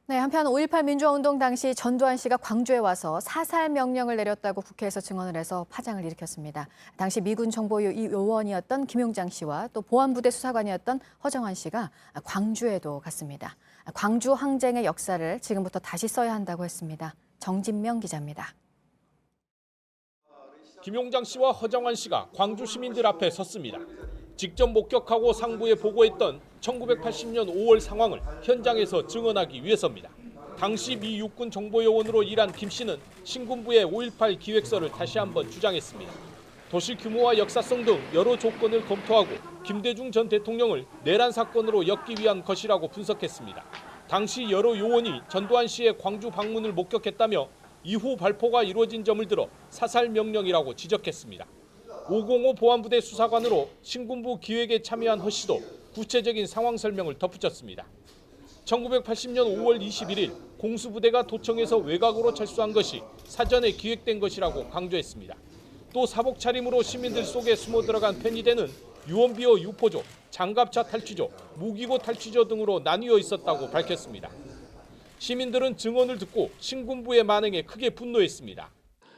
네, 한편 5.18 민주화운동 당시 전두환 씨가 광주에 와서 사살 명령을 내렸다고 국회에서 증언을 해서 파장을 일으켰습니다. 당시 미군 정보요원이었던 김용장 씨와 또 보안부대 수사관이었던 허정환 씨가 광주에도 갔습니다. 광주 항쟁의 역사를 지금부터 다시 써야 한다고 했습니다. 정진명 기자입니다. 김용장 씨와 허정환 씨가 광주 시민들 앞에 섰습니다. 직접 목격하고 상부에 보고했던 1980년 5월 상황을 현장에서 증언하기 위해서입니다. 당시 미 육군 정보요원으로 일한 김 씨는 신군부의 5.18 기획서를 다시 한번 주장했습니다. 도시 규모와 역사성 등 여러 조건을 검토하고 김대중 전 대통령을 내란 사건으로 엮기 위한 것이라고 분석했습니다. 당시 여러 요원이 전두환 씨의 광주 방문을 목격했다며 이후 발포가 이루어진 점을 들어 사살 명령이라고 지적했습니다. 505 보안부대 수사관으로 신군부 기획에 참여한 허 씨도 구체적인 상황 설명을 덧붙였습니다. 1980년 5월 21일 공수부대가 도청에서 외곽으로 철수한 것이 사전에 기획된 것이라고 강조했습니다. 또 사복 차림으로 시민들 속에 숨어 들어간 편의대는 유언비어 유포조, 장갑차 탈취조, 무기고 탈취조 등으로 나뉘어 있었다고 밝혔습니다. 시민들은 증언을 듣고 신군부의 만행에 크게 분노했습니다.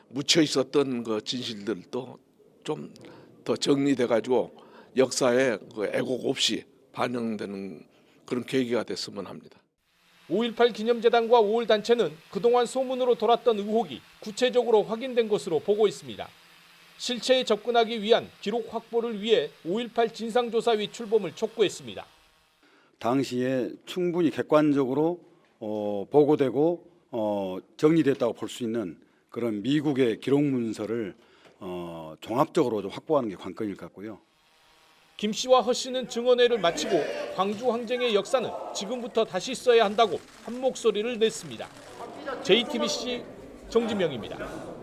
묻혀 있었던 그 진실들도 좀 더 정리돼가지고 역사에 그 애곡 없이 반영되는 그런 계기가 됐으면 합니다. 5.18 기념재단과 5월 단체는 그동안 소문으로 돌았던 의혹이 구체적으로 확인된 것으로 보고 있습니다. 실체에 접근하기 위한 기록 확보를 위해 5.18 진상조사위 출범을 촉구했습니다. 당시에 충분히 객관적으로 보고되고 정리됐다고 볼 수 있는 그런 미국의 기록 문서를 종합적으로 좀 확보하는 게 관건일 것 같고요. 김 씨와 허 씨는 증언회를 마치고 광주 항쟁의 역사는 지금부터 다시 써야 한다고 한 목소리를 냈습니다. JTBC 정진명입니다.